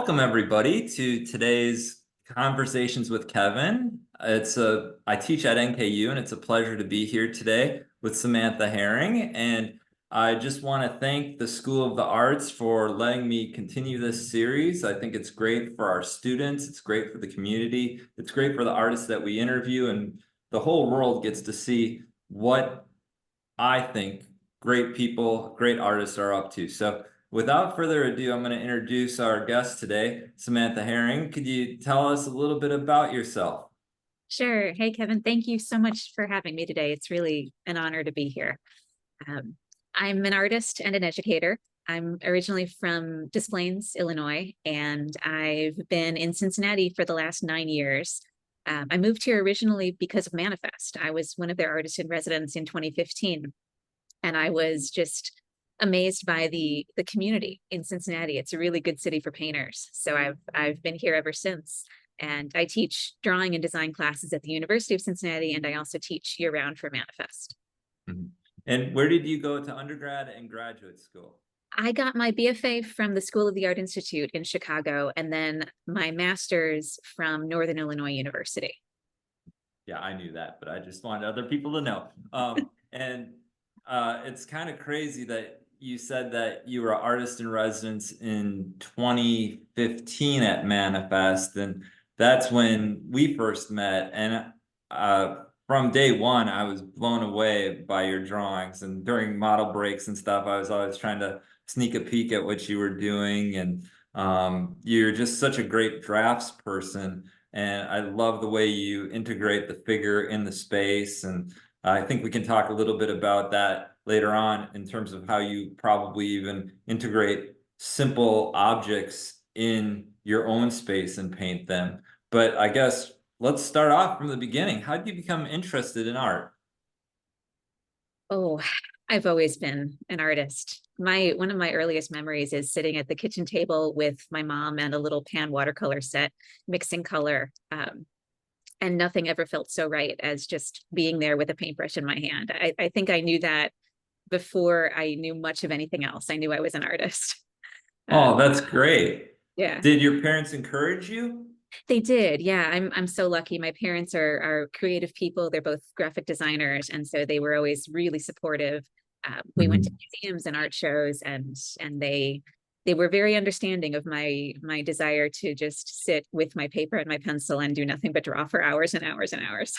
welcome everybody to today's Conversations with Kevin. I teach at NKU and it's a pleasure to be here today with Samantha Haring. And I just want to thank the School of the Arts for letting me continue this series. I think it's great for our students. It's great for the community. It's great for the artists that we interview, and the whole world gets to see what I think great people, great artists are up to. So without further ado, I'm going to introduce our guest today, Samantha Haring. Could you tell us a little bit about yourself? Sure. Hey, Kevin, thank you so much for having me today. It's really an honor to be here. Um, I'm an artist and an educator. I'm originally from Des Plaines, Illinois, and I've been in Cincinnati for the last 9 years. I moved here originally because of Manifest. I was one of their artists in residence in 2015, and I was just amazed by the community in Cincinnati. It's a really good city for painters. So I've been here ever since. And I teach drawing and design classes at the University of Cincinnati, and I also teach year-round for Manifest. Mm-hmm. And where did you go to undergrad and graduate school? I got my BFA from the School of the Art Institute in Chicago, and then my master's from Northern Illinois University. Yeah, I knew that, but I just wanted other people to know. And it's kind of crazy that you said that you were an artist in residence in 2015 at Manifest, and that's when we first met. And from day one, I was blown away by your drawings. And during model breaks and stuff, I was always trying to sneak a peek at what you were doing. And you're just such a great drafts person. And I love the way you integrate the figure in the space. And I think we can talk a little bit about that later on in terms of how you probably even integrate simple objects in your own space and paint them. But I guess let's start off from the beginning. How did you become interested in art? Oh, I've always been an artist. One of my earliest memories is sitting at the kitchen table with my mom and a little pan watercolor set, mixing color. And nothing ever felt so right as just being there with a paintbrush in my hand. I think I knew that before I knew much of anything else. I knew I was an artist. Oh, that's great. Yeah. Did your parents encourage you? They did. Yeah, I'm so lucky. My parents are creative people. They're both graphic designers, and so they were always really supportive. We went to museums and art shows, and they were very understanding of my desire to just sit with my paper and my pencil and do nothing but draw for hours and hours and hours.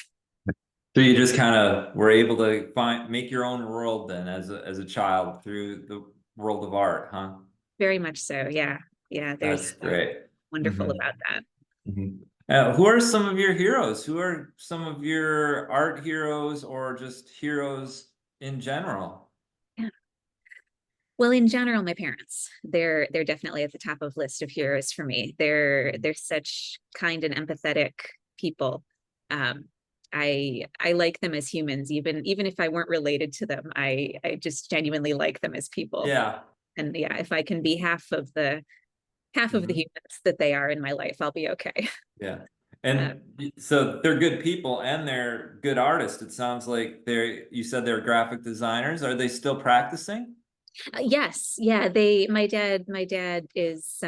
So you just kind of were able to make your own world then as a child through the world of art, huh? Very much so. Yeah. Yeah. That's There's great. wonderful Hmm. about that. Hmm. Who are some of your heroes? Who are some of your art heroes or just heroes in general? Yeah. Well, in general, my parents, they're definitely at the top of list of heroes for me. They're such kind and empathetic people. Um, I like them as humans, even if I weren't related to them. I just genuinely like them as people. Yeah. And yeah, if I can be half of the Hmm. humans that they are in my life, I'll be okay. Yeah. Uh, And so they're good people and they're good artists. It sounds like you said they're graphic designers. Are they still practicing? yes, yeah. My dad is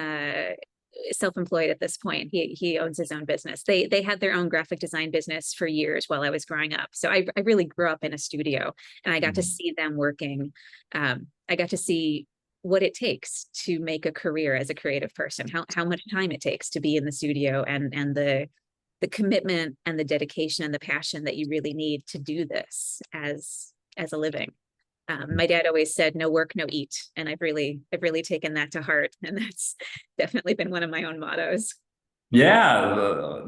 self-employed at this point. He owns his own business. They had their own graphic design business for years while I was growing up. So I really grew up in a studio, and I got to Mhm. see them working. I got to see what it takes to make a career as a creative person, how much time it takes to be in the studio, and the commitment and the dedication and the passion that you really need to do this as a living. My dad always said, "No work, no eat," and I've really taken that to heart, and that's definitely been one of my own mottos. Yeah,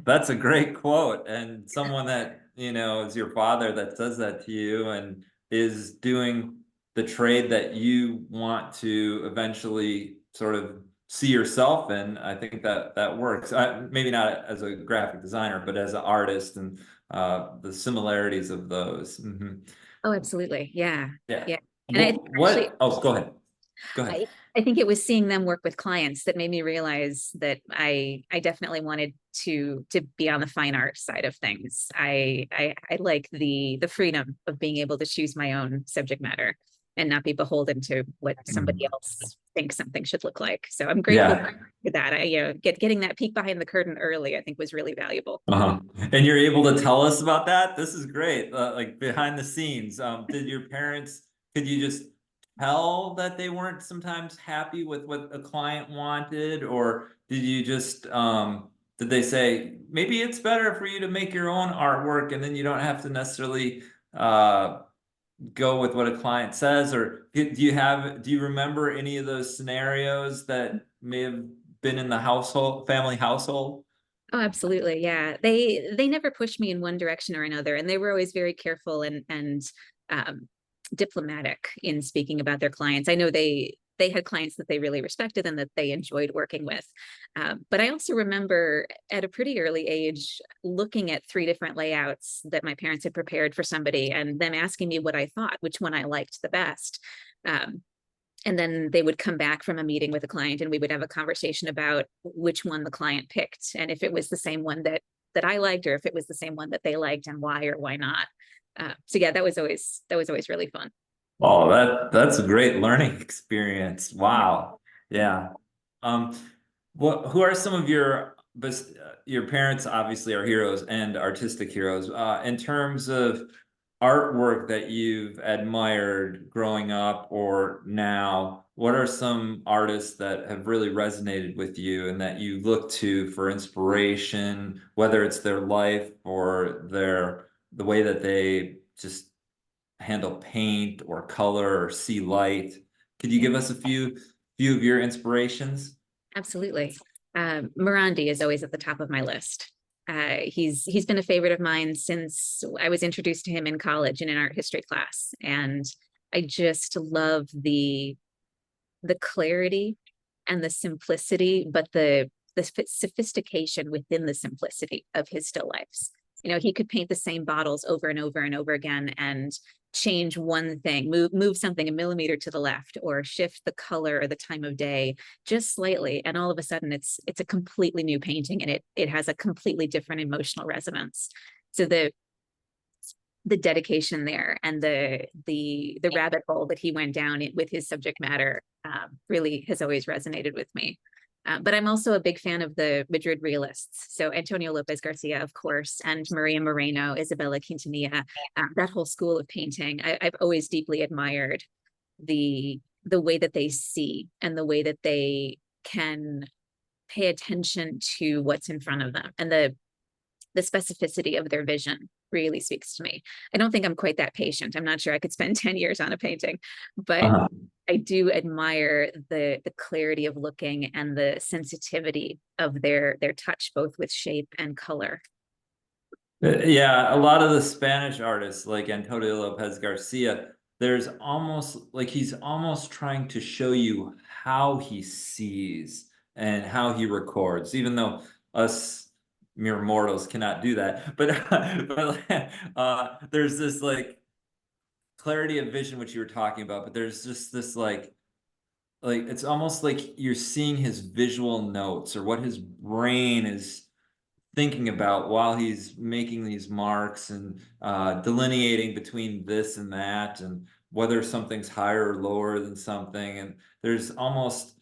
that's a great quote. And someone that, is your father that says that to you and is doing the trade that you want to eventually sort of see yourself in, I think that works. Maybe not as a graphic designer, but as an artist and the similarities of those. Hmm. Oh, absolutely, yeah, Yeah. yeah. And I think actually, Oh, go ahead. Go ahead. I think it was seeing them work with clients that made me realize that I definitely wanted to be on the fine art side of things. I like the freedom of being able to choose my own subject matter and not be beholden to what somebody Mhm. else think something should look like. So I'm grateful Yeah. for that. Getting that peek behind the curtain early, I think, was really valuable. Uh-huh. And you're able to tell us about that? This is great. Like behind the scenes. Did your parents, could you just tell that they weren't sometimes happy with what a client wanted? Or did you just, did they say, maybe it's better for you to make your own artwork and then you don't have to necessarily go with what a client says? Or do you remember any of those scenarios that may have been in the household, family household? Oh, absolutely. Yeah. They never pushed me in one direction or another, and they were always very careful and um, diplomatic in speaking about their clients. I know they had clients that they really respected and that they enjoyed working with. But I also remember at a pretty early age looking at 3 different layouts that my parents had prepared for somebody and them asking me what I thought, which one I liked the best. Um, and then they would come back from a meeting with a client and we would have a conversation about which one the client picked and if it was the same one that I liked or if it was the same one that they liked and why or why not. So yeah, that was always really fun. Oh, that's a great learning experience. Wow. Yeah. Um, who are some of your parents obviously are heroes and artistic heroes. In terms of artwork that you've admired growing up or now, what are some artists that have really resonated with you and that you look to for inspiration, whether it's their life or the way that they just handle paint or color or see light? Could you give us a few of your inspirations? Absolutely. Morandi is always at the top of my list. He's been a favorite of mine since I was introduced to him in college in an art history class, and I just love the clarity and the simplicity, but the sophistication within the simplicity of his still lifes. He could paint the same bottles over and over and over again and change one thing, move something a millimeter to the left or shift the color or the time of day just slightly, and all of a sudden it's a completely new painting and it has a completely different emotional resonance. So the dedication there and the rabbit hole that he went down with his subject matter really has always resonated with me. But I'm also a big fan of the Madrid realists. So Antonio Lopez Garcia, of course, and Maria Moreno, Isabella Quintanilla, that whole school of painting. I've always deeply admired the way that they see and the way that they can pay attention to what's in front of them and the specificity of their vision really speaks to me. I don't think I'm quite that patient. I'm not sure I could spend 10 years on a painting, but Uh-huh. I do admire the clarity of looking and the sensitivity of their touch, both with shape and color. Yeah, a lot of the Spanish artists like Antonio Lopez Garcia, there's almost like he's almost trying to show you how he sees and how he records, even though us mere mortals cannot do that. But, there's this like clarity of vision, which you were talking about, but there's just this like it's almost like you're seeing his visual notes or what his brain is thinking about while he's making these marks and delineating between this and that and whether something's higher or lower than something. And there's almost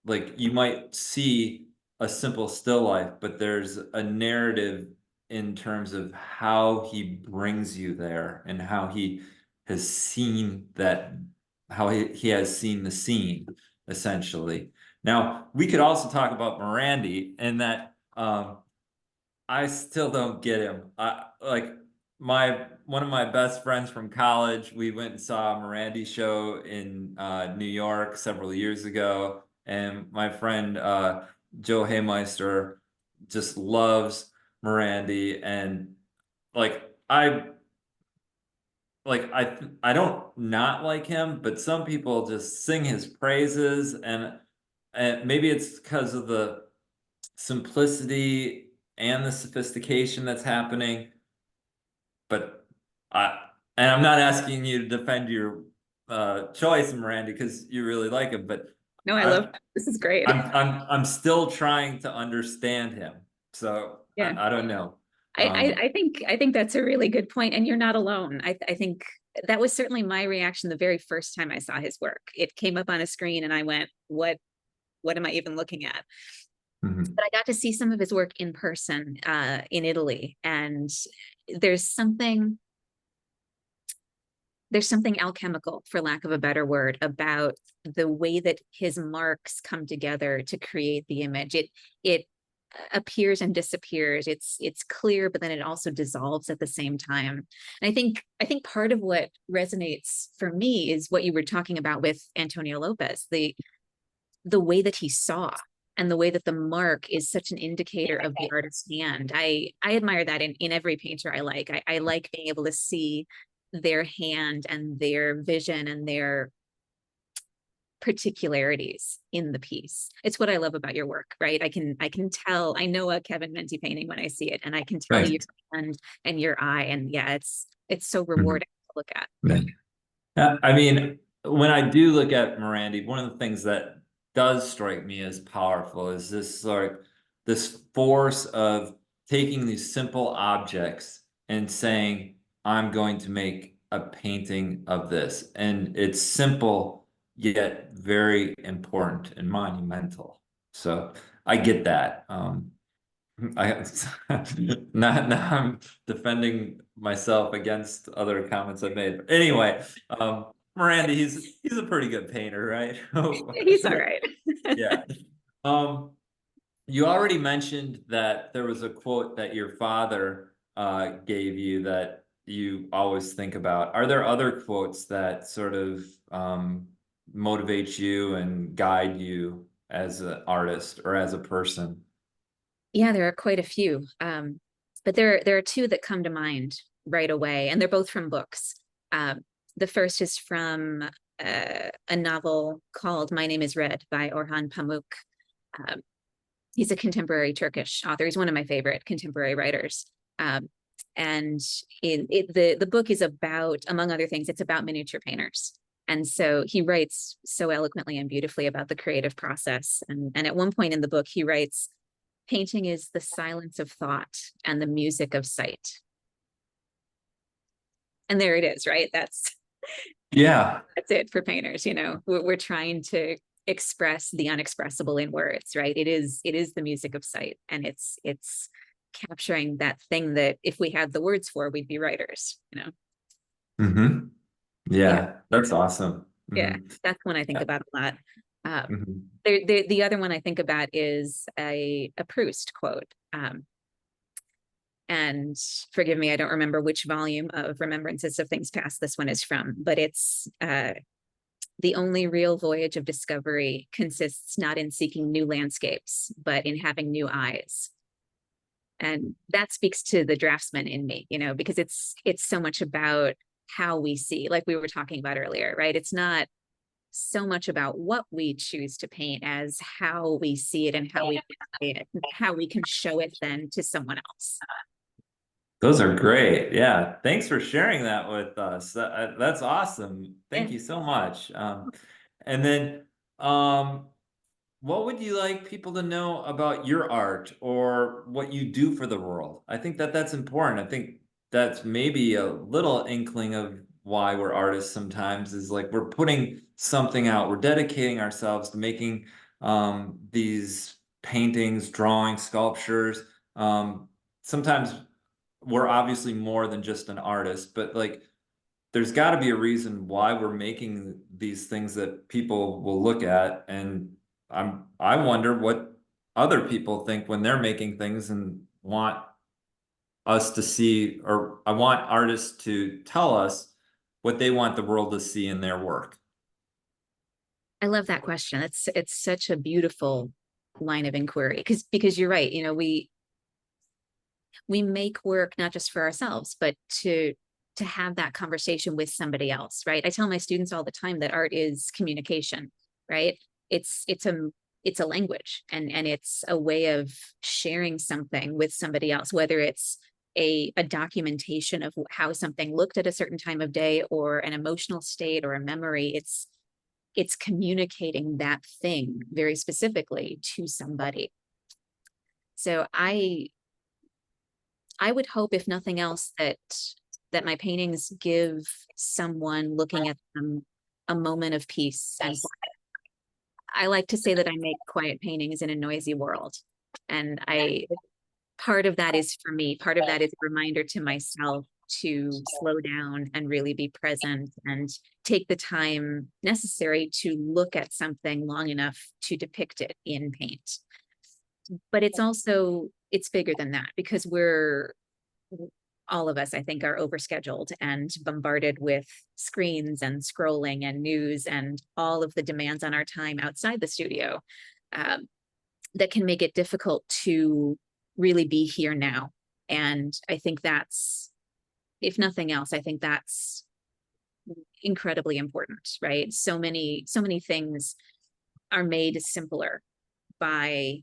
like you might see a simple still life, but there's a narrative in terms of how he brings you there and how he has seen that, how he has seen the scene, essentially. Now, we could also talk about Morandi and that I still don't get him. I like one of my best friends from college. We went and saw a Morandi show in New York several years ago, and my friend Joe Haymeister just loves Morandi, and like I don't not like him, but some people just sing his praises, and maybe it's because of the simplicity and the sophistication that's happening. But I and I'm not asking you to defend your choice, Miranda, because you really like him, but No, I love I this is great. I'm still trying to understand him. So Yeah. I don't know. I think that's a really good point, and you're not alone. I think that was certainly my reaction the very first time I saw his work. It came up on a screen and I went, what am I even looking at? Mhm. But I got to see some of his work in person in Italy, and there's something alchemical, for lack of a better word, about the way that his marks come together to create the image. It appears and disappears. It's clear, but then it also dissolves at the same time. And I think part of what resonates for me is what you were talking about with Antonio Lopez, the way that he saw, and the way that the mark is such an indicator of the artist's hand. I admire that in every painter I like. I like being able to see their hand and their vision and their particularities in the piece. It's what I love about your work, right? I can tell, I know a Kevin Menti painting when I see it, and I can tell your Right. hand and your eye. And yeah, it's so Mhm. rewarding to look at. Right. I mean, when I do look at Morandi, one of the things that does strike me as powerful is this like this force of taking these simple objects and saying, I'm going to make a painting of this. And it's simple, yet very important and monumental. So I get that. I now I'm defending myself against other comments I made. But anyway, Miranda, he's a pretty good painter, right? He's all right. Yeah. Um, you already mentioned that there was a quote that your father gave you that you always think about. Are there other quotes that sort of motivate you and guide you as an artist or as a person? Yeah, there are quite a few. But there are two that come to mind right away, and they're both from books. The first is from a novel called My Name is Red by Orhan Pamuk. Um, he's a contemporary Turkish author. He's one of my favorite contemporary writers. Um, and the book is about, among other things, it's about miniature painters. And so he writes so eloquently and beautifully about the creative process. And at one point in the book, he writes, painting is the silence of thought and the music of sight. And there it is, right? Yeah. That's it for painters. We're trying to express the unexpressible in words, right? It is the music of sight, and it's capturing that thing that if we had the words for, we'd be writers. Mm-hmm. Yeah, Yeah, that's awesome. yeah, Hmm. that's one I think about a lot. Hmm. The other one I think about is a Proust quote. And forgive me, I don't remember which volume of Remembrances of Things Past this one is from, but it's the only real voyage of discovery consists not in seeking new landscapes, but in having new eyes. And that speaks to the draftsman in me, because it's so much about how we see, like we were talking about earlier, right? It's not so much about what we choose to paint as how we see it and how we it, how we can show it then to someone else. Those are great. Yeah, thanks for sharing that with us. That's awesome. Yeah. Thank you so much. And then, um, what would you like people to know about your art or what you do for the world? I think that that's important. I think that's maybe a little inkling of why we're artists sometimes is like we're putting something out. We're dedicating ourselves to making these paintings, drawings, sculptures. Sometimes we're obviously more than just an artist, but like there's got to be a reason why we're making these things that people will look at. And I wonder what other people think when they're making things and want us to see, or I want artists to tell us what they want the world to see in their work. I love that question. It's such a beautiful line of inquiry, because you're right. We make work not just for ourselves, but to have that conversation with somebody else, right? I tell my students all the time that art is communication, right? It's a language, and it's a way of sharing something with somebody else, whether it's a documentation of how something looked at a certain time of day, or an emotional state, or a memory. It's communicating that thing very specifically to somebody. So I would hope, if nothing else, that that my paintings give someone looking at them a moment of peace and quiet. I like to say that I make quiet paintings in a noisy world. And part of that is for me, part of that is a reminder to myself to slow down and really be present and take the time necessary to look at something long enough to depict it in paint. But it's bigger than that, because all of us, I think, are overscheduled and bombarded with screens and scrolling and news and all of the demands on our time outside the studio, that can make it difficult to really be here now. And I think that's, if nothing else, I think that's incredibly important, right? So many things are made simpler by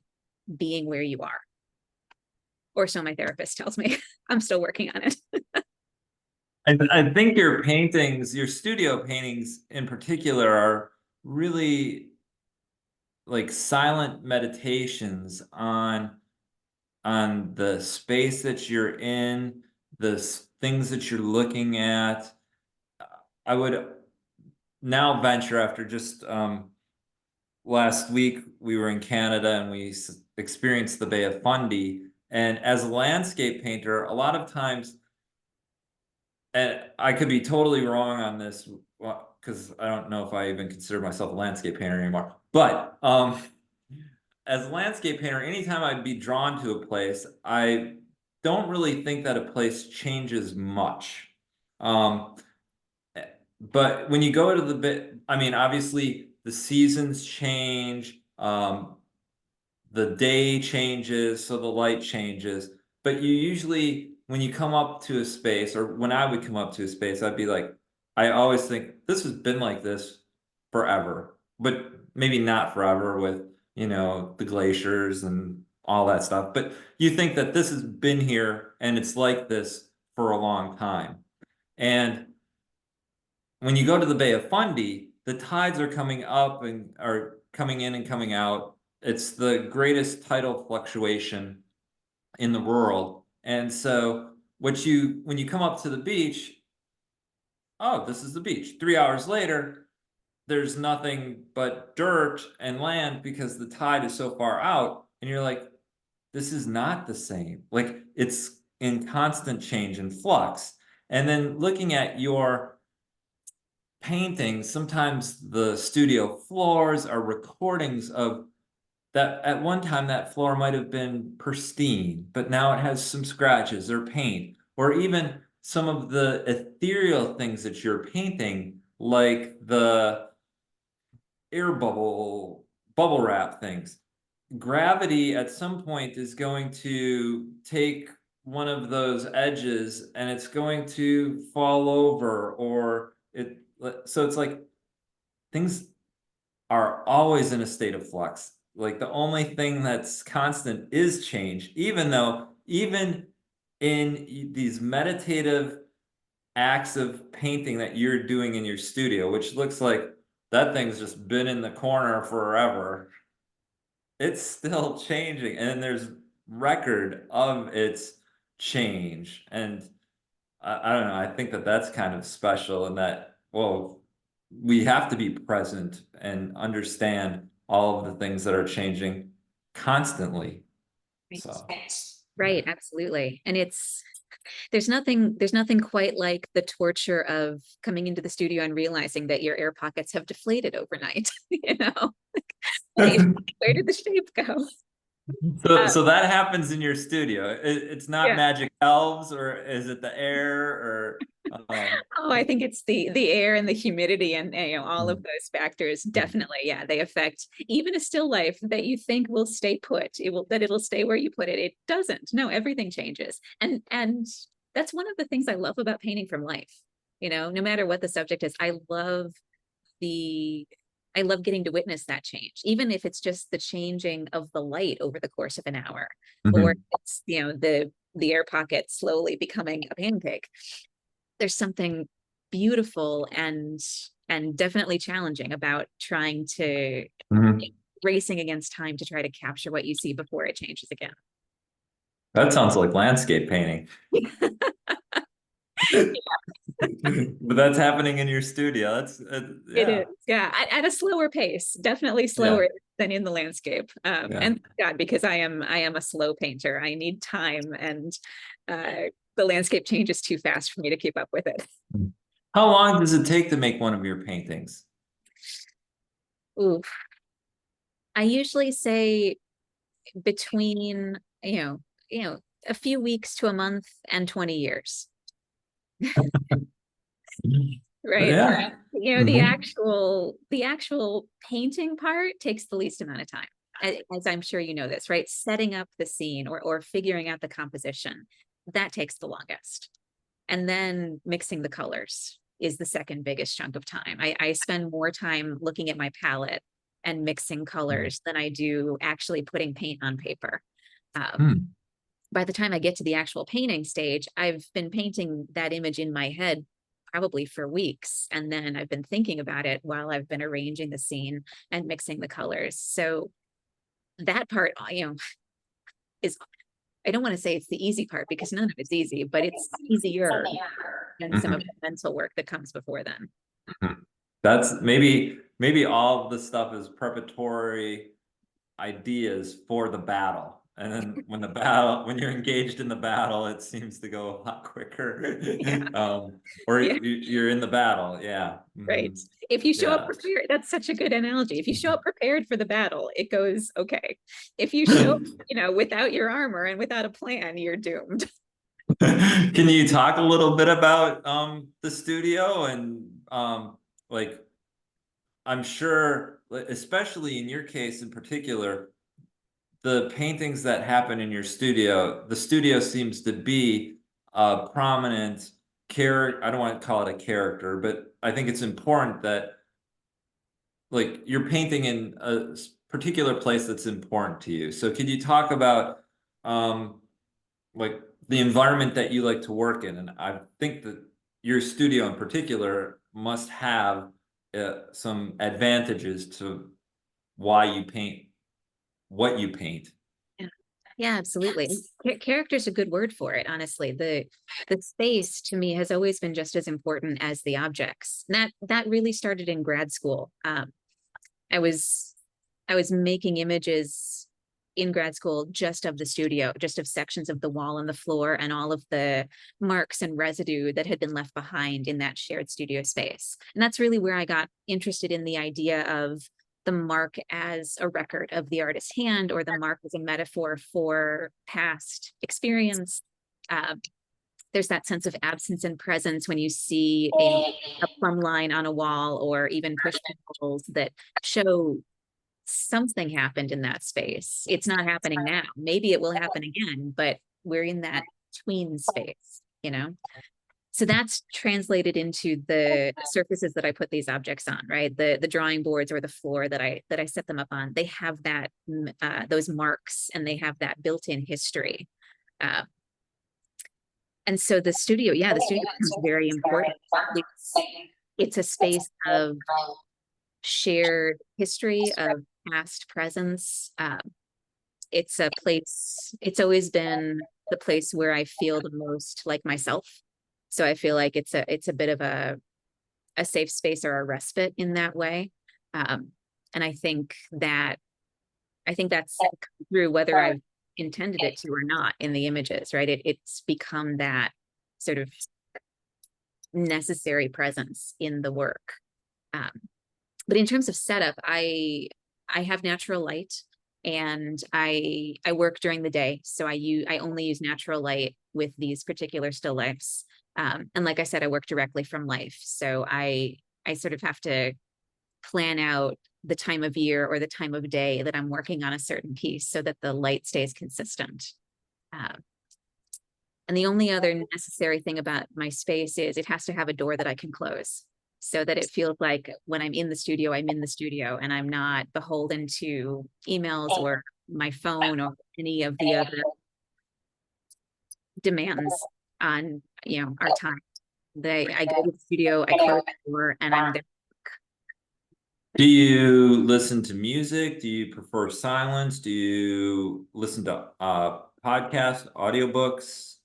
being where you are. Or so my therapist tells me. I'm still working on it. I think your paintings, your studio paintings in particular, are really like silent meditations on the space that you're in, the things that you're looking at. I would now venture, after just last week we were in Canada and we experienced the Bay of Fundy. And as a landscape painter, a lot of times, and I could be totally wrong on this, because I don't know if I even consider myself a landscape painter anymore. But as a landscape painter, anytime I'd be drawn to a place, I don't really think that a place changes much. But when you go to the bit, I mean, obviously the seasons change, the day changes, so the light changes. But you usually, when you come up to a space, or when I would come up to a space, I'd be like, I always think this has been like this forever, but maybe not forever with, you know, the glaciers and all that stuff. But you think that this has been here and it's like this for a long time. And when you go to the Bay of Fundy, the tides are coming up and are coming in and coming out. It's the greatest tidal fluctuation in the world. And so when you come up to the beach, oh, this is the beach. 3 hours later, there's nothing but dirt and land because the tide is so far out. And you're like, this is not the same. Like, it's in constant change and flux. And then looking at your paintings, sometimes the studio floors are recordings of that. At one time that floor might have been pristine, but now it has some scratches or paint, or even some of the ethereal things that you're painting, like the air bubble wrap things. Gravity at some point is going to take one of those edges and it's going to fall over, or so it's like things are always in a state of flux. Like, the only thing that's constant is change, even in these meditative acts of painting that you're doing in your studio, which looks like that thing's just been in the corner forever. It's still changing, and there's record of its change. And I don't know, I think that that's kind of special, and that, well, we have to be present and understand all of the things that are changing constantly. So Right, absolutely. And there's nothing quite like the torture of coming into the studio and realizing that your air pockets have deflated overnight. You know, wait, where did the shape go? so that happens in your studio. It's not Yeah. magic elves, or is it the air, or Oh, I think it's the air and the humidity and, all of those factors. Definitely, yeah, they affect even a still life that you think will stay put. It'll stay where you put it. It doesn't. No, everything changes. And that's one of the things I love about painting from life. You know, no matter what the subject is, the I love getting to witness that change, even if it's just the changing of the light over the course of an hour, or it's, the air pocket slowly becoming a pancake. There's something beautiful and definitely challenging about trying to racing against time to try to capture what you see before it changes again. That sounds like landscape painting. But that's happening in your studio. That's It is, yeah, yeah, at a slower pace, definitely yeah, slower than in the landscape. yeah. And God, because I am a slow painter, I need time, and the landscape changes too fast for me to keep up with it. How long does it take to make one of your paintings? Ooh, I usually say between, a few weeks to a month and 20 years, right? Yeah. The Hmm. actual painting part takes the least amount of time. As I'm sure you know this, right? Setting up the scene or figuring out the composition, that takes the longest. And then mixing the colors is the second biggest chunk of time. I spend more time looking at my palette and mixing colors than I do actually putting paint on paper. Hmm. By the time I get to the actual painting stage, I've been painting that image in my head probably for weeks. And then I've been thinking about it while I've been arranging the scene and mixing the colors. So that part, is, I don't want to say it's the easy part because none of it's easy, but it's easier than some of Mhm. the mental work that comes before then. Mhm. That's maybe all of the stuff is preparatory ideas for the battle. And then when you're engaged in the battle, it seems to go a lot quicker. Yeah. Or Yeah. you're in the battle. Yeah. Right. Mhm. If you show up Yeah. prepared, that's such a good analogy. If you show up prepared for the battle, it goes okay. If you show, without your armor and without a plan, you're doomed. Can you talk a little bit about the studio and like I'm sure, especially in your case in particular, the paintings that happen in your studio, the studio seems to be a prominent character. I don't want to call it a character, but I think it's important that like you're painting in a particular place that's important to you. So could you talk about um like the environment that you like to work in? And I think that your studio in particular must have some advantages to why you paint what you paint. Yeah, yeah, absolutely. Character's a good word for it, honestly. The space to me has always been just as important as the objects. And that really started in grad school. I was I was making images in grad school just of the studio, just of sections of the wall and the floor and all of the marks and residue that had been left behind in that shared studio space. And that's really where I got interested in the idea of the mark as a record of the artist's hand, or the mark as a metaphor for past experience. Uh, there's that sense of absence and presence when you see a plumb line on a wall, or even push holes that show something happened in that space. It's not happening now. Maybe it will happen again, but we're in that tween space. So that's translated into the surfaces that I put these objects on, right? The drawing boards or the floor that I set them up on. They have that those marks, and they have that built-in history. Uh, and so the studio becomes very important. It's it's a space of shared history, of past presence. It's a place, it's always been the place where I feel the most like myself. So I feel like it's a bit of a safe space or a respite in that way. Um, and I think that's come through whether I've intended it to or not in the images, right? It's become that sort of necessary presence in the work. Um, but in terms of setup, I have natural light, and I work during the day, so I only use natural light with these particular still lifes. And like I said, I work directly from life, so I sort of have to plan out the time of year or the time of day that I'm working on a certain piece so that the light stays consistent. Um, and the only other necessary thing about my space is it has to have a door that I can close, so that it feels like when I'm in the studio, I'm in the studio and I'm not beholden to emails or my phone or any of the other demands on, our time. I go to the studio, I close the door, and I'm there. Do you listen to music? Do you prefer silence? Do you listen to podcasts, audiobooks?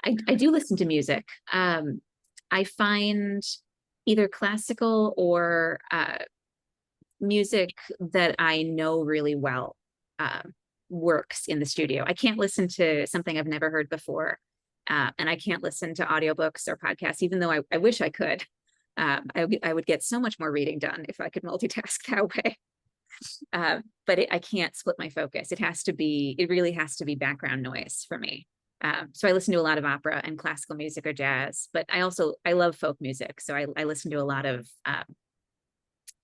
I do listen to music. I find either classical or music that I know really well works in the studio. I can't listen to something I've never heard before. And I can't listen to audiobooks or podcasts, even though I wish I could. I would get so much more reading done if I could multitask that way. But I can't split my focus. It really has to be background noise for me. So I listen to a lot of opera and classical music or jazz, but I love folk music. So I listen to a lot of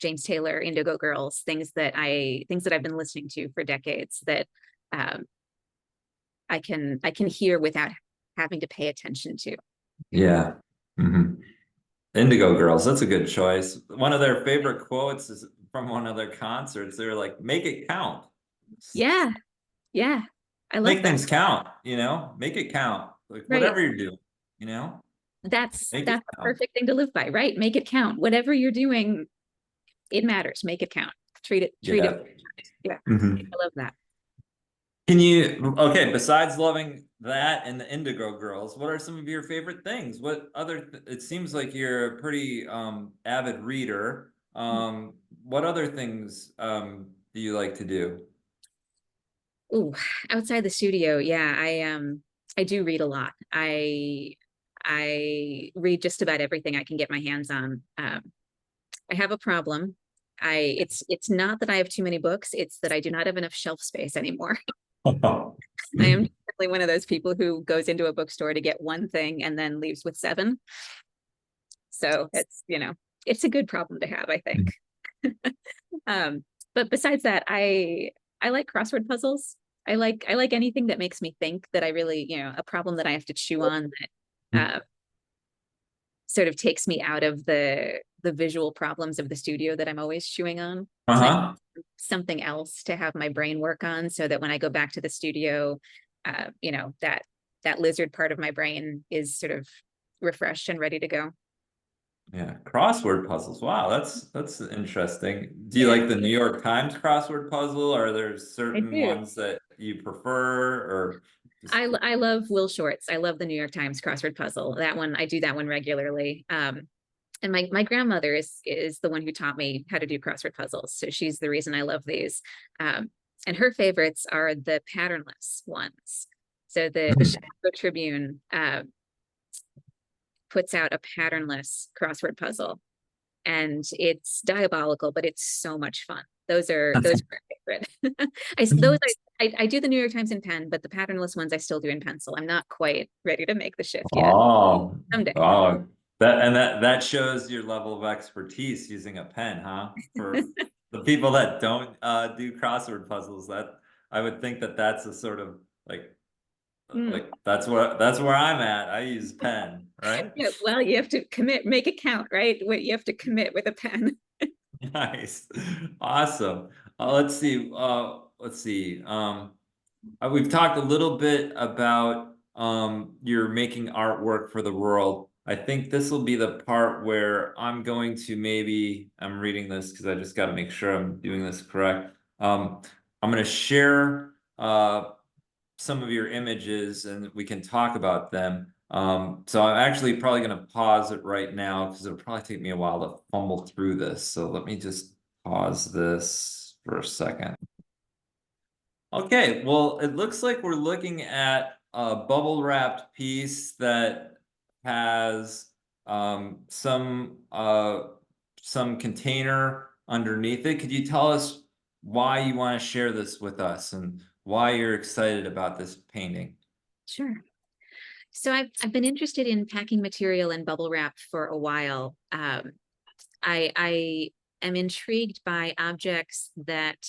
James Taylor, Indigo Girls, things that I've been listening to for decades that I can hear without having to pay attention to. Yeah. Hmm. Indigo Girls, that's a good choice. One of their favorite quotes is from one of their concerts. They're like, make it count. Yeah, yeah, I love Make that. things count, make it count. Like Right. whatever you're doing, you know, That's make it that's the count. perfect thing to live by, right? Make it count. Whatever you're doing, it matters. Make it count. Treat Yeah. it. Yeah, Mhm. I love that. Okay, besides loving that and the Indigo Girls, what are some of your favorite things? It seems like you're a pretty avid reader. What other things do you like to do? Ooh, outside the studio, yeah, I do read a lot. I read just about everything I can get my hands on. I have a problem. It's not that I have too many books, it's that I do not have enough shelf space anymore. I am definitely one of those people who goes into a bookstore to get one thing and then leaves with seven. So it's a good problem to have, I think. Um, but besides that, I like crossword puzzles. I like anything that makes me think, that I really, a problem that I have to chew on, that sort of takes me out of the visual problems of the studio that I'm always chewing on. So I need Uh-huh. something else to have my brain work on, so that when I go back to the studio, that lizard part of my brain is sort of refreshed and ready to go. Yeah, crossword puzzles. Wow, that's interesting. Do you Yeah, like the New York Times crossword puzzle? Are there I certain do. ones that you prefer, or just I love Will Shortz. I love the New York Times crossword puzzle. That one, I do that one regularly. And my grandmother is the one who taught me how to do crossword puzzles. So she's the reason I love these. And her favorites are the patternless ones. So the Chicago Tribune puts out a patternless crossword puzzle, and it's diabolical, but it's so much fun. Those are my favorite. I do the New York Times in pen, but the patternless ones I still do in pencil. I'm not quite ready to make the shift yet. Oh, Someday. oh, that shows your level of expertise using a pen, huh? For the people that don't do crossword puzzles, that I would think that that's a sort of like Mm. that's where I'm at. I use pen, right? Yeah, well, you have to commit, make it count, right? You have to commit with a pen. Nice, awesome. Let's see. Let's see. We've talked a little bit about you're making artwork for the world. I think this will be the part where I'm reading this because I just got to make sure I'm doing this correct. I'm going to share some of your images and we can talk about them. So I'm actually probably going to pause it right now because it'll probably take me a while to fumble through this. So let me just pause this for a second. Okay, well, it looks like we're looking at a bubble wrapped piece that has some container underneath it. Could you tell us why you want to share this with us and why you're excited about this painting? Sure. So I've been interested in packing material and bubble wrap for a while. I am intrigued by objects that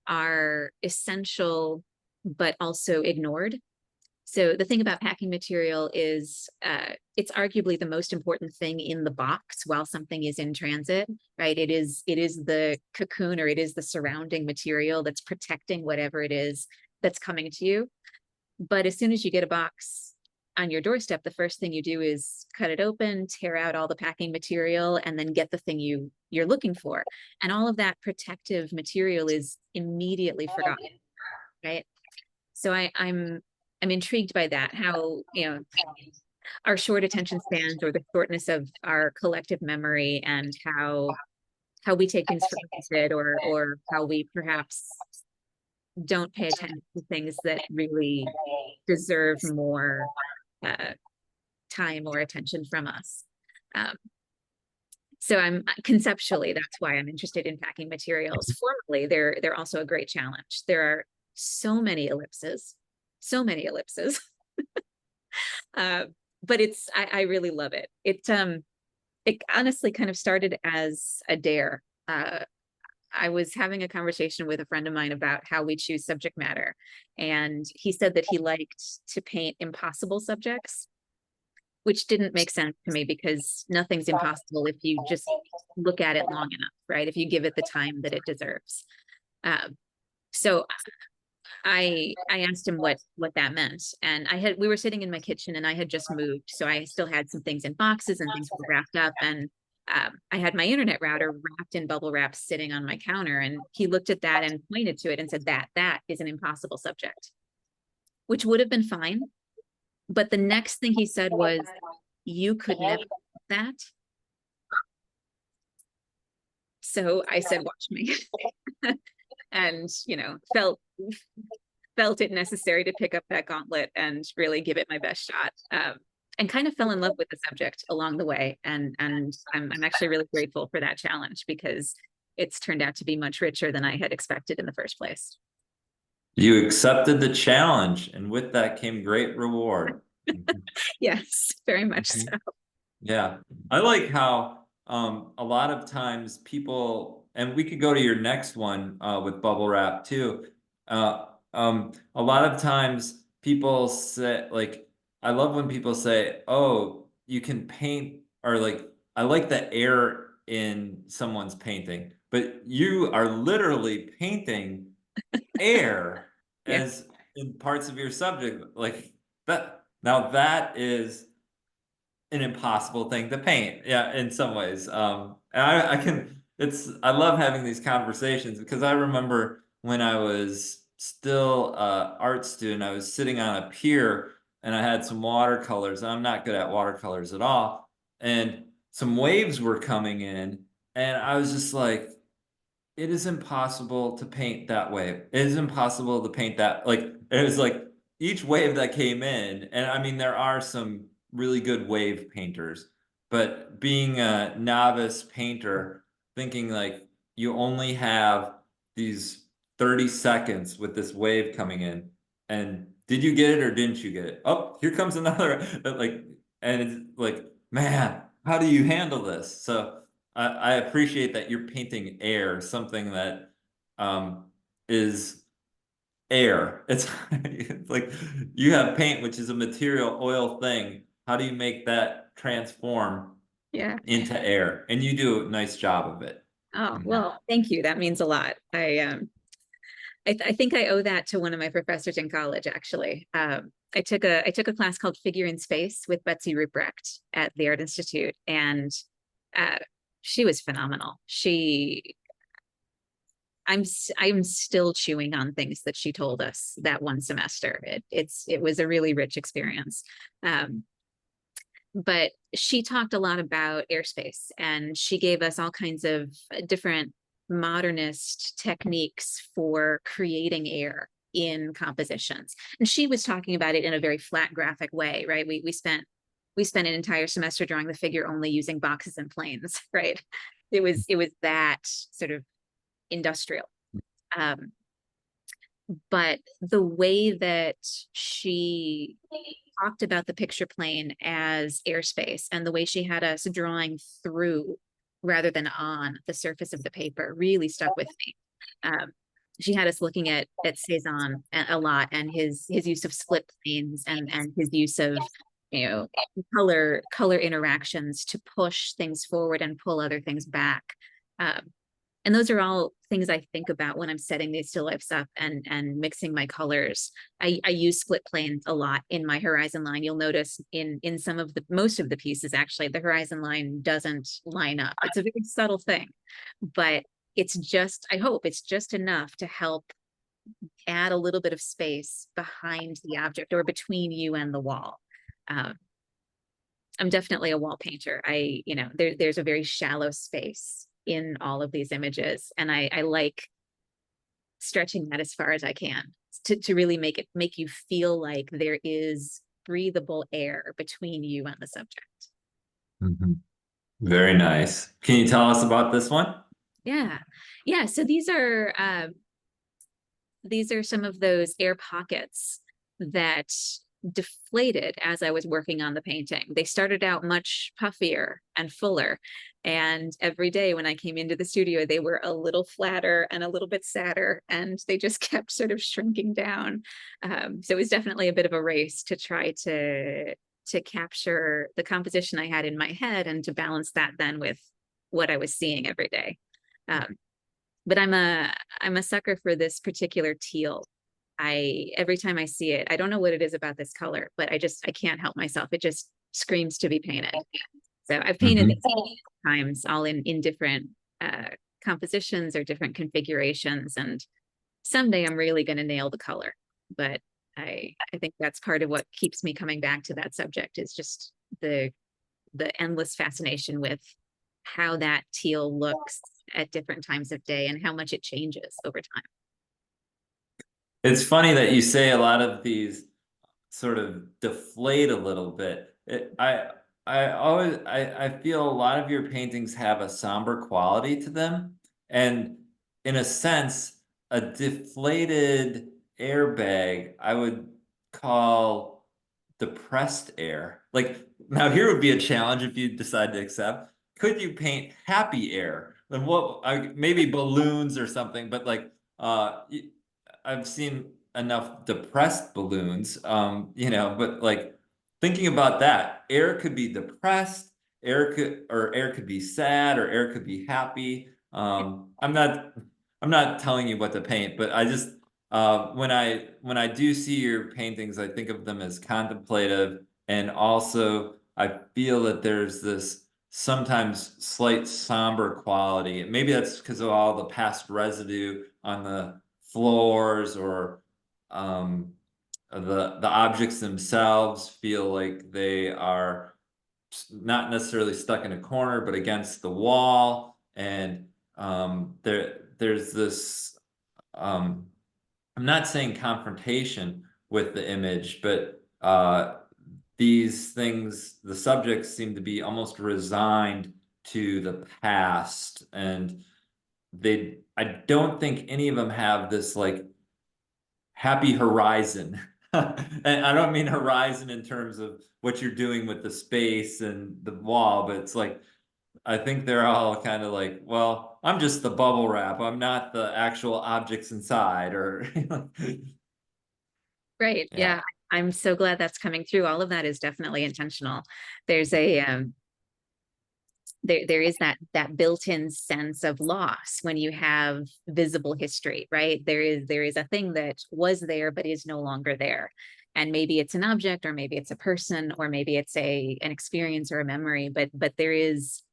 are essential but also ignored. So the thing about packing material is it's arguably the most important thing in the box while something is in transit, right? It is the cocoon, or it is the surrounding material that's protecting whatever it is that's coming to you. But as soon as you get a box on your doorstep, the first thing you do is cut it open, tear out all the packing material, and then get the thing you're looking for. And all of that protective material is immediately forgotten, right? So I'm I'm intrigued by that, how, our short attention spans or the shortness of our collective memory, and how we take things for granted, or how we perhaps don't pay attention to things that really deserve more time or attention from us. Um, so I'm conceptually, that's why I'm interested in packing materials. Formally, they're also a great challenge. There are so many ellipses, so many ellipses. But I really love it. It honestly kind of started as a dare. I was having a conversation with a friend of mine about how we choose subject matter, and he said that he liked to paint impossible subjects, which didn't make sense to me, because nothing's impossible if you just look at it long enough, right? If you give it the time that it deserves. So I asked him what that meant, and we were sitting in my kitchen, and I had just moved, so I still had some things in boxes and things were wrapped up, and I had my internet router wrapped in bubble wrap sitting on my counter, and he looked at that and pointed to it and said, that is an impossible subject, which would have been fine. But the next thing he said was, you could never do that. So I said, watch me. And, felt it necessary to pick up that gauntlet and really give it my best shot. And kind of fell in love with the subject along the way. And I'm actually really grateful for that challenge, because it's turned out to be much richer than I had expected in the first place. You accepted the challenge, and with that came great reward. Yes, very much so. Yeah, I like how a lot of times people, and we could go to your next one with bubble wrap too. A lot of times people say, like, I love when people say, "Oh, you can paint," or like, "I like the air in someone's painting," but you are literally painting air Yeah. as in parts of your subject, like that. Now that is an impossible thing to paint, yeah, in some ways. And I can, I love having these conversations, because I remember when I was still a art student, I was sitting on a pier and I had some watercolors. I'm not good at watercolors at all, and some waves were coming in, and I was just like, it is impossible to paint that wave. It is impossible to paint that. Like, it was like each wave that came in, and I mean, there are some really good wave painters, but being a novice painter, thinking like you only have these 30 seconds with this wave coming in, and did you get it or didn't you get it? Oh, here comes another, like, and it's like, man, how do you handle this? So I appreciate that you're painting air, something that is air. It's like you have paint, which is a material oil thing. How do you make that transform Yeah. into air? And you do a nice job of it. Oh, well, thank you. That means a lot. I think I owe that to one of my professors in college, actually. I took a class called Figure in Space with Betsy Ruprecht at the Art Institute, and uh, she was phenomenal. I'm still chewing on things that she told us that one semester. It was a really rich experience. But she talked a lot about airspace, and she gave us all kinds of different modernist techniques for creating air in compositions. And she was talking about it in a very flat graphic way, right? We spent an entire semester drawing the figure only using boxes and planes, right? It was that sort of industrial. But the way that she talked about the picture plane as airspace, and the way she had us drawing through rather than on the surface of the paper, really stuck with me. She had us looking at Cezanne a lot, and his use of split planes, and his use of color interactions to push things forward and pull other things back. And those are all things I think about when I'm setting these still lifes up and mixing my colors. I use split planes a lot in my horizon line. You'll notice in most of the pieces, actually, the horizon line doesn't line up. It's a very subtle thing, but it's just, I hope it's just enough to help add a little bit of space behind the object or between you and the wall. I'm definitely a wall painter. There's a very shallow space in all of these images, and I like stretching that as far as I can to really make you feel like there is breathable air between you and the subject. Mhm. Very nice. Can you tell us about this one? Yeah. Yeah. So these are some of those air pockets that deflated as I was working on the painting. They started out much puffier and fuller. And every day when I came into the studio, they were a little flatter and a little bit sadder, and they just kept sort of shrinking down. So it was definitely a bit of a race to try to capture the composition I had in my head and to balance that then with what I was seeing every day. But I'm a sucker for this particular teal. Every time I see it, I don't know what it is about this color, but I can't help myself. It just screams to be painted. So I've painted Mhm. these times, all in different compositions or different configurations, and someday I'm really going to nail the color. But I think that's part of what keeps me coming back to that subject, is just the endless fascination with how that teal looks at different times of day and how much it changes over time. It's funny that you say a lot of these sort of deflate a little bit. I feel a lot of your paintings have a somber quality to them, and in a sense, a deflated airbag I would call depressed air. Like, now here would be a challenge if you decide to accept. Could you paint happy air? Then maybe balloons or something, but like I've seen enough depressed balloons, but like thinking about that, air could be depressed, air could be sad, or air could be happy. I'm not telling you what to paint, but I just when I do see your paintings, I think of them as contemplative, and also I feel that there's this sometimes slight somber quality. Maybe that's because of all the past residue on the floors, or the objects themselves feel like they are not necessarily stuck in a corner, but against the wall. And there's this I'm not saying confrontation with the image, but these things, the subjects seem to be almost resigned to the past, and I don't think any of them have this like happy horizon. And I don't mean horizon in terms of what you're doing with the space and the wall, but it's like I think they're all kind of like, well, I'm just the bubble wrap. I'm not the actual objects inside, or Right. yeah. Yeah. I'm so glad that's coming through. All of that is definitely intentional. There's a there is that built-in sense of loss when you have visible history, right? There is a thing that was there but is no longer there. And maybe it's an object, or maybe it's a person, or maybe it's an experience or a memory, but there is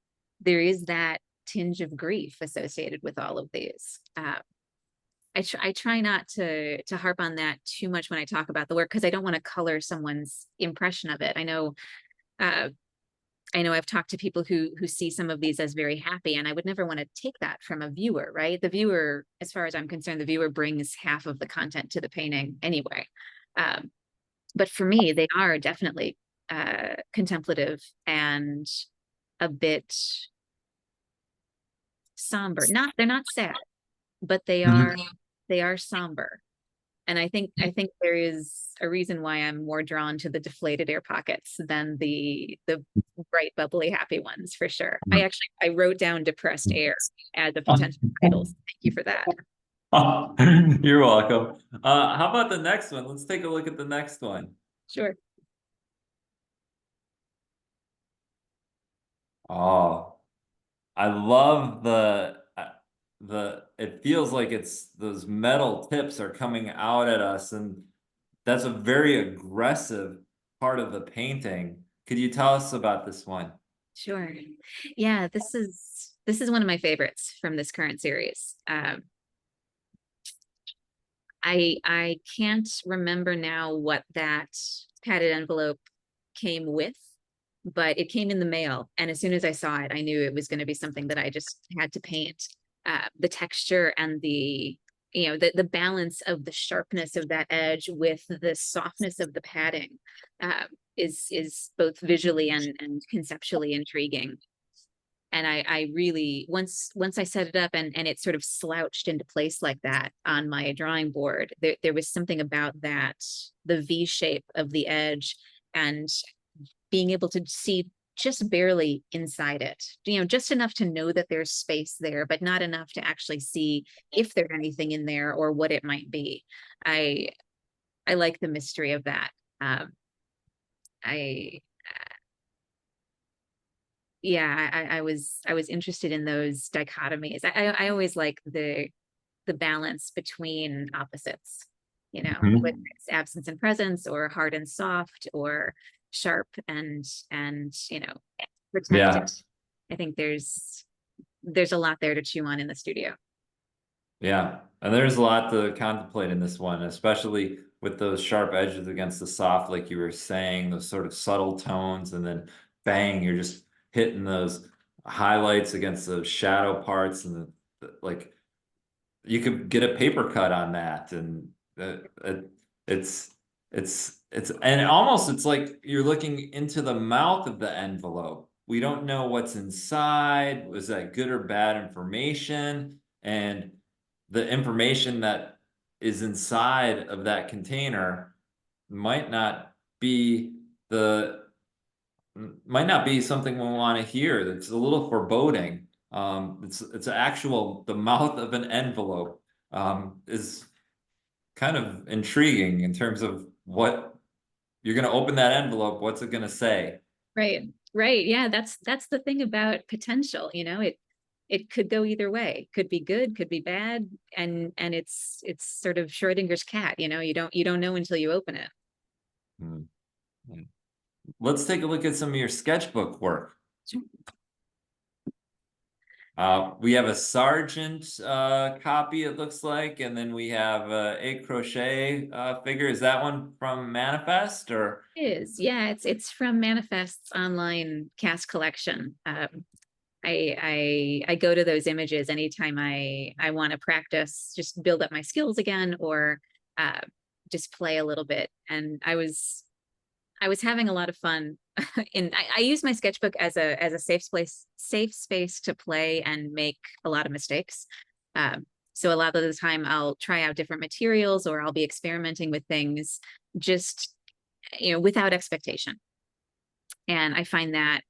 that tinge of grief associated with all of these. I try not to harp on that too much when I talk about the work, because I don't want to color someone's impression of it. Uh, I know I've talked to people who see some of these as very happy, and I would never want to take that from a viewer, right? The viewer, as far as I'm concerned, the viewer brings half of the content to the painting anyway. Um, but for me, they are definitely contemplative and a bit somber. They're not sad, but Mhm. they are somber. And I think there is a reason why I'm more drawn to the deflated air pockets than the bright, bubbly, happy ones, for sure. I wrote down depressed air as a potential title. So thank you for that. You're welcome. How about the next one? Let's take a look at the next one. Sure. Oh, I love it feels like it's those metal tips are coming out at us, and that's a very aggressive part of the painting. Could you tell us about this one? Sure. Yeah, this is one of my favorites from this current series. I can't remember now what that padded envelope came with, but it came in the mail. And as soon as I saw it, I knew it was going to be something that I just had to paint. The texture and the balance of the sharpness of that edge with the softness of the padding is both visually and conceptually intriguing. And I really, once I set it up and it sort of slouched into place like that on my drawing board, there was something about that, the V shape of the edge and being able to see just barely inside it, just enough to know that there's space there, but not enough to actually see if there's anything in there or what it might be. I like the mystery of that. I Yeah, I was interested in those dichotomies. I always like the balance between opposites, whether it's absence and presence or hard and soft or sharp and protected. Yeah. I think there's a lot there to chew on in the studio. Yeah, and there's a lot to contemplate in this one, especially with those sharp edges against the soft, like you were saying, those sort of subtle tones, and then bang, you're just hitting those highlights against those shadow parts, and like you could get a paper cut on that, and it's and almost it's like you're looking into the mouth of the envelope. We don't know what's inside. Was that good or bad information? And the information that is inside of that container might not be the might not be something we want to hear. That's a little foreboding. It's actual the mouth of an envelope is kind of intriguing in terms of what you're going to open that envelope. What's it going to say? Right. Right. Yeah, that's the thing about potential, it could go either way. Could be good, could be bad, and it's sort of Schrodinger's cat, you don't know until you open it. Hmm. Let's take a look at some of your sketchbook work. Sure. We have a Sargent copy, it looks like, and then we have a crochet figure. Is that one from Manifest or? Yeah, it's from Manifest's online cast collection. I go to those images anytime I want to practice, just build up my skills again, or just play a little bit. And I was having a lot of fun. I use my sketchbook as a safe space to play and make a lot of mistakes. So a lot of the time I'll try out different materials or I'll be experimenting with things just without expectation. And I find that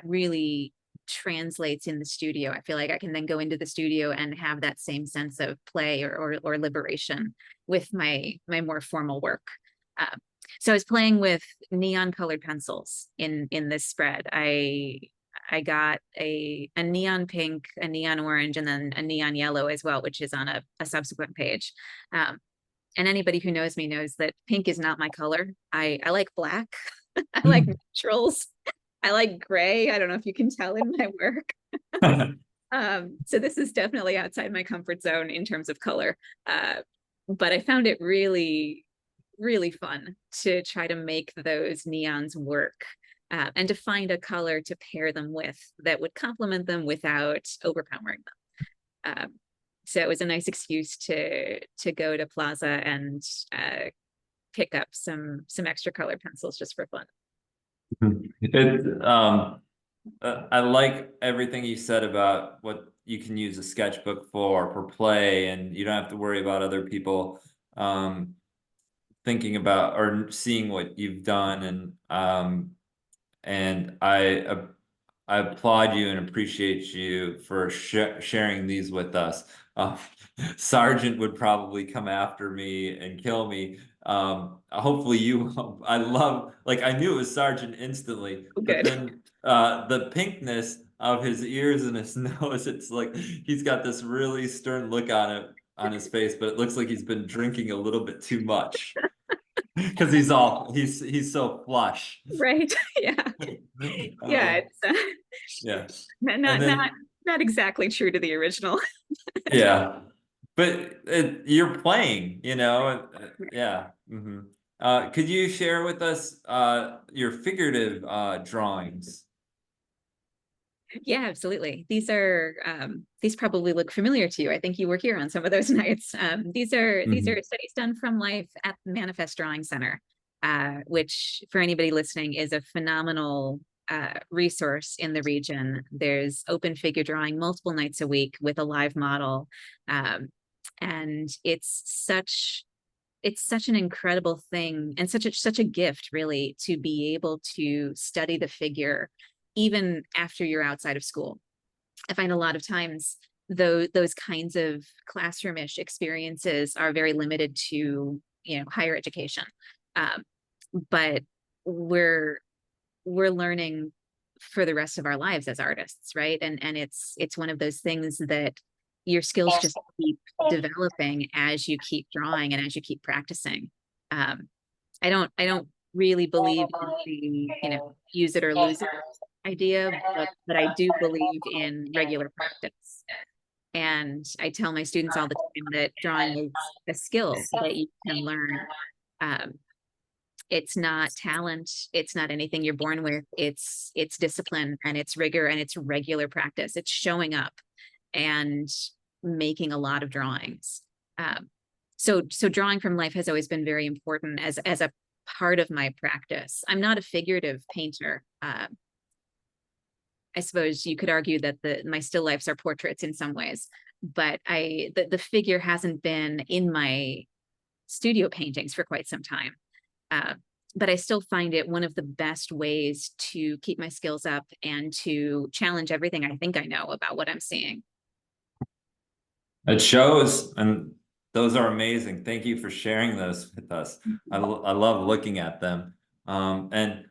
really translates in the studio. I feel like I can then go into the studio and have that same sense of play or liberation with my more formal work. So I was playing with neon colored pencils in this spread. I got a neon pink, a neon orange, and then a neon yellow as well, which is on a subsequent page. And anybody who knows me knows that pink is not my color. I like black. I like neutrals. I like gray. I don't know if you can tell in my work. So this is definitely outside my comfort zone in terms of color. But I found it really, really fun to try to make those neons work and to find a color to pair them with that would complement them without overpowering them. So it was a nice excuse to go to Plaza and pick up some extra colored pencils just for fun. I like everything you said about what you can use a sketchbook for play, and you don't have to worry about other people thinking about or seeing what you've done. And I applaud you and appreciate you for sharing these with us. Sergeant would probably come after me and kill me. Hopefully you won't. I knew it was Sergeant instantly, Oh, but good. then the pinkness of his ears and his nose, it's like he's got this really stern look on his face, but it looks like he's been drinking a little bit too much because he's so flush. Right. Yeah. Yeah. It's Yeah. not And then not exactly true to the original. yeah. but you're playing, yeah. Could you share with us your figurative drawings? Yeah, absolutely. These probably look familiar to you. I think you were here on some of those nights. These are studies done from life at the Manifest Drawing Center, which for anybody listening is a phenomenal resource in the region. There's open figure drawing multiple nights a week with a live model. And it's such an incredible thing and such a gift, really, to be able to study the figure even after you're outside of school. I find a lot of times those kinds of classroomish experiences are very limited to higher education, um, but we're learning for the rest of our lives as artists, right? And it's one of those things that your skills just keep developing as you keep drawing and as you keep practicing. Um, I don't really believe in the use it or lose it idea, but I do believe in regular practice. And I tell my students all the time that drawing is a skill that you can learn. Um, it's not talent, it's not anything you're born with. It's discipline and it's rigor and it's regular practice. It's showing up and making a lot of drawings. So drawing from life has always been very important as a part of my practice. I'm not a figurative painter. I suppose you could argue that my still lifes are portraits in some ways, but the figure hasn't been in my studio paintings for quite some time. But I still find it one of the best ways to keep my skills up and to challenge everything I think I know about what I'm seeing. It shows, and those are amazing. Thank you for sharing those with us. I love looking at them. And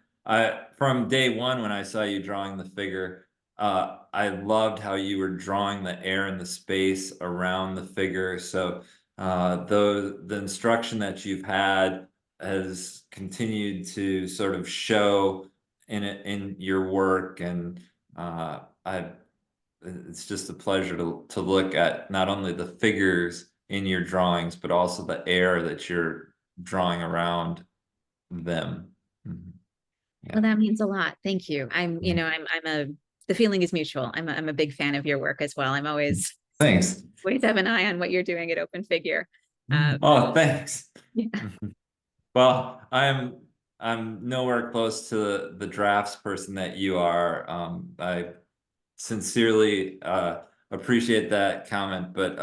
from day one when I saw you drawing the figure, I loved how you were drawing the air and the space around the figure. So the instruction that you've had has continued to sort of show in your work, and it's just a pleasure to look at not only the figures in your drawings, but also the air that you're drawing around them. Mhm. Yeah. Well, that means a lot. Thank you. The feeling is mutual. I'm a big fan of your work as well. I'm always Thanks. have an eye on what you're doing at Open Figure. Oh, thanks. Yeah. Well, I'm nowhere close to the drafts person that you are. I sincerely appreciate that comment, but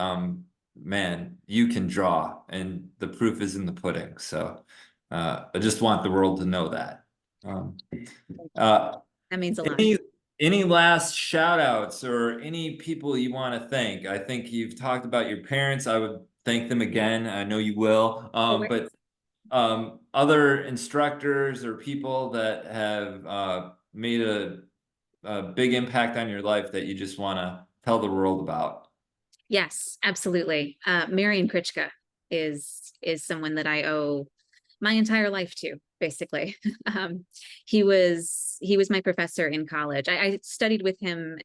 man, you can draw, and the proof is in the pudding. So I just want the world to know that. That means a lot. Any last shout outs or any people you want to thank? I think you've talked about your parents. I would thank them again. I know you will. But other instructors or people that have made a big impact on your life that you just want to tell the world about? Yes, absolutely. Marian Krichka is someone that I owe my entire life to, basically. He was my professor in college. I studied with him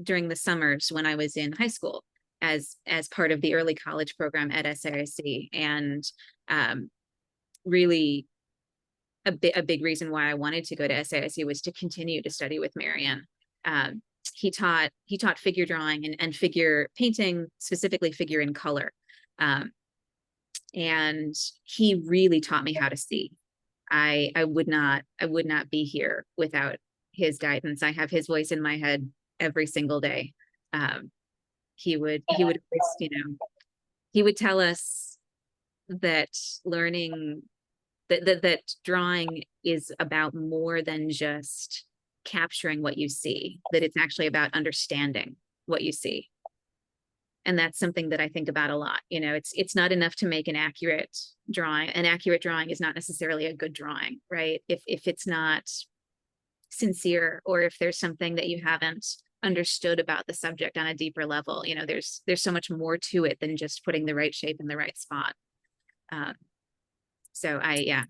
during the summers when I was in high school as part of the early college program at SAIC, and really a big reason why I wanted to go to SAIC was to continue to study with Marian. He taught figure drawing and figure painting, specifically figure in color. And he really taught me how to see. I would not be here without his guidance. I have his voice in my head every single day. He would always, he would tell us that learning that drawing is about more than just capturing what you see, that it's actually about understanding what you see. And that's something that I think about a lot. It's not enough to make an accurate drawing. An accurate drawing is not necessarily a good drawing, right? If it's not sincere, or if there's something that you haven't understood about the subject on a deeper level, there's so much more to it than just putting the right shape in the right spot. So I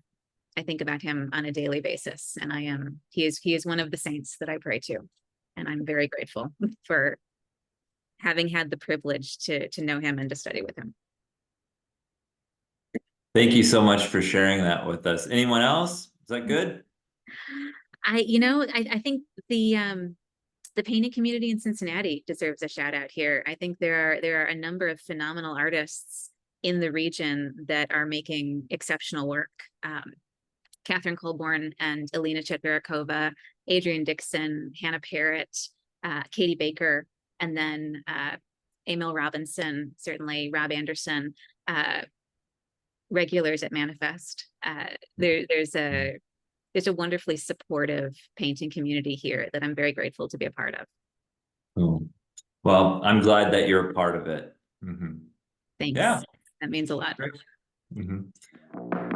think about him on a daily basis, and he is one of the saints that I pray to, and I'm very grateful for having had the privilege to know him and to study with him. Thank you so much for sharing that with us. Anyone else? Is that good? I think the painting community in Cincinnati deserves a shout out here. I think there are a number of phenomenal artists in the region that are making exceptional work. Catherine Colborn and Elena Chetverakova, Adrienne Dixon, Hannah Parrott, Katie Baker, and then Emil Robinson, certainly Rob Anderson, regulars at Manifest. There's a wonderfully supportive painting community here that I'm very grateful to be a part of. Oh. Well, I'm glad that you're a part of it. Thanks. Yeah. That means a lot. Mm-hmm.